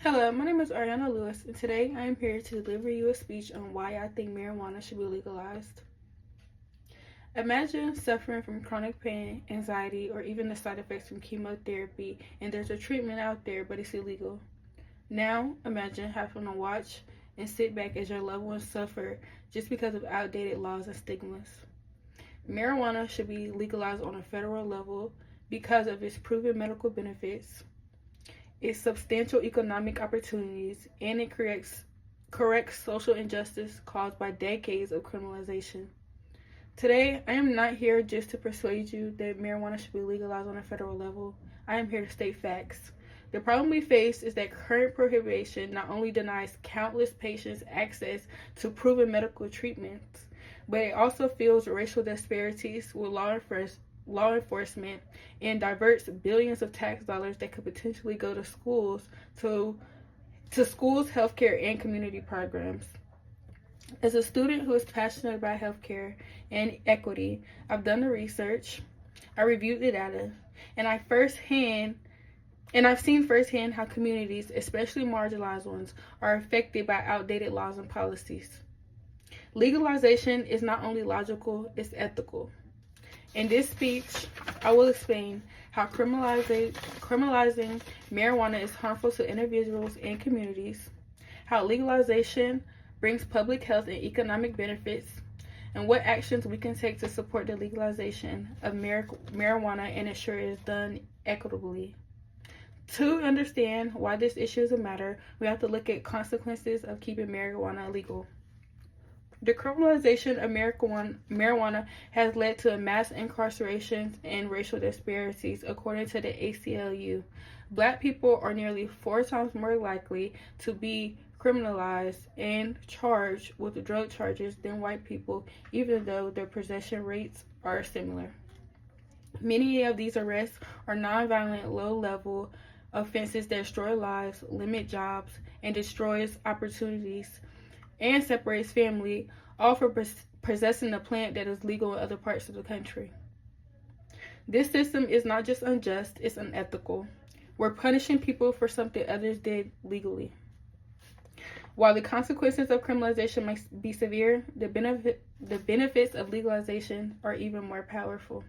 Hello, my name is Ariana Lewis, and today I am here to deliver you a speech on why I think marijuana should be legalized. Imagine suffering from chronic pain, anxiety, or even the side effects from chemotherapy, and there's a treatment out there, but it's illegal. Now, imagine having to watch and sit back as your loved ones suffer just because of outdated laws and stigmas. Marijuana should be legalized on a federal level because of its proven medical benefits, its substantial economic opportunities, and it corrects social injustice caused by decades of criminalization. Today, I am not here just to persuade you that marijuana should be legalized on a federal level. I am here to state facts. The problem we face is that current prohibition not only denies countless patients access to proven medical treatments, but it also fuels racial disparities with law enforcement and diverts billions of tax dollars that could potentially go to schools, healthcare, and community programs. As a student who is passionate about healthcare and equity, I've done the research, I reviewed the data, and I've seen firsthand how communities, especially marginalized ones, are affected by outdated laws and policies. Legalization is not only logical, it's ethical. In this speech, I will explain how criminalizing marijuana is harmful to individuals and communities, how legalization brings public health and economic benefits, and what actions we can take to support the legalization of marijuana and ensure it is done equitably. To understand why this issue is a matter, we have to look at consequences of keeping marijuana illegal. The criminalization of marijuana has led to mass incarcerations and racial disparities, according to the ACLU. Black people are nearly 4 times more likely to be criminalized and charged with drug charges than white people, even though their possession rates are similar. Many of these arrests are nonviolent, low-level offenses that destroy lives, limit jobs, and destroys opportunities, and separates family, all for possessing a plant that is legal in other parts of the country. This system is not just unjust, it's unethical. We're punishing people for something others did legally. While the consequences of criminalization may be severe, the benefits of legalization are even more powerful.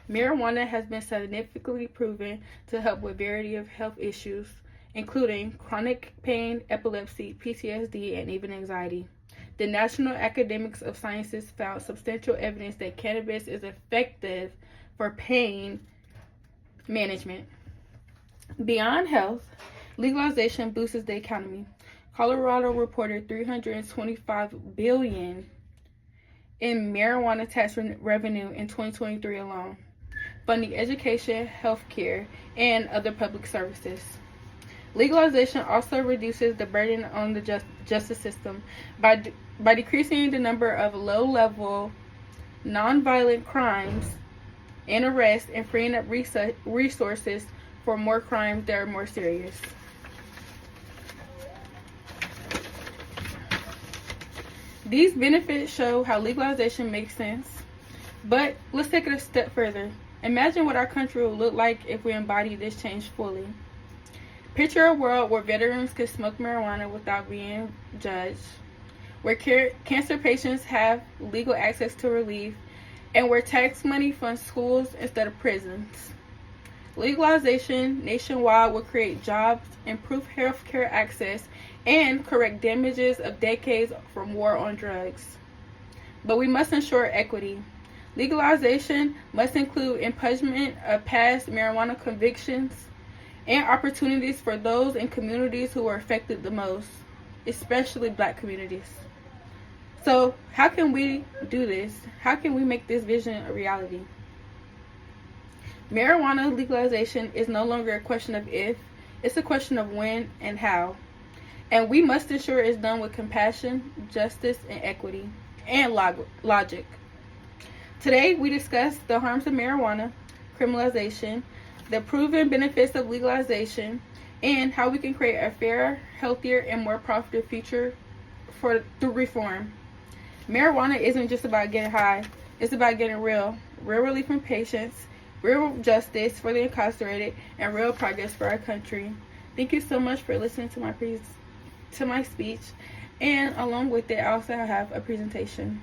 Marijuana has been scientifically proven to help with a variety of health issues, including chronic pain, epilepsy, PTSD, and even anxiety. The National Academics of Sciences found substantial evidence that cannabis is effective for pain management. Beyond health, legalization boosts the economy. Colorado reported $325 billion in marijuana tax revenue in 2023 alone, funding education, healthcare, and other public services. Legalization also reduces the burden on the justice system by decreasing the number of low-level, non-violent crimes and arrests and freeing up resources for more crimes that are more serious. These benefits show how legalization makes sense, but let's take it a step further. Imagine what our country would look like if we embodied this change fully. Picture a world where veterans could smoke marijuana without being judged, where cancer patients have legal access to relief, and where tax money funds schools instead of prisons. Legalization nationwide will create jobs, improve healthcare access, and correct damages of decades from war on drugs. But we must ensure equity. Legalization must include impungement of past marijuana convictions and opportunities for those in communities who are affected the most, especially Black communities. So, how can we do this? How can we make this vision a reality? Marijuana legalization is no longer a question of if, it's a question of when and how. And we must ensure it's done with compassion, justice, and equity, and logic. Today, we discuss the harms of marijuana, criminalization, the proven benefits of legalization, and how we can create a fairer, healthier, and more profitable future through reform. Marijuana isn't just about getting high, it's about getting real relief from patients, real justice for the incarcerated, and real progress for our country. Thank you so much for listening to my speech, and along with it, I also have a presentation.